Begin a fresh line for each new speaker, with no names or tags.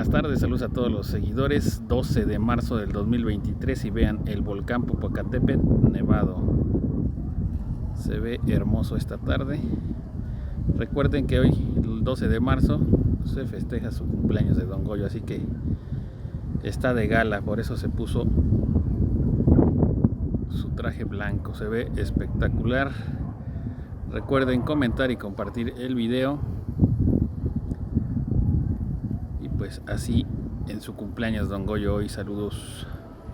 buenas tardes, saludos a todos los seguidores. 12 de marzo del 2023 y vean el volcán Popocatépetl nevado. Se ve hermoso esta tarde. Recuerden que hoy, el 12 de marzo, se festeja su cumpleaños de Don Goyo, así que está de gala, por eso se puso su traje blanco. Se ve espectacular. Recuerden comentar y compartir el video. Y pues así en su cumpleaños Don Goyo hoy. Saludos.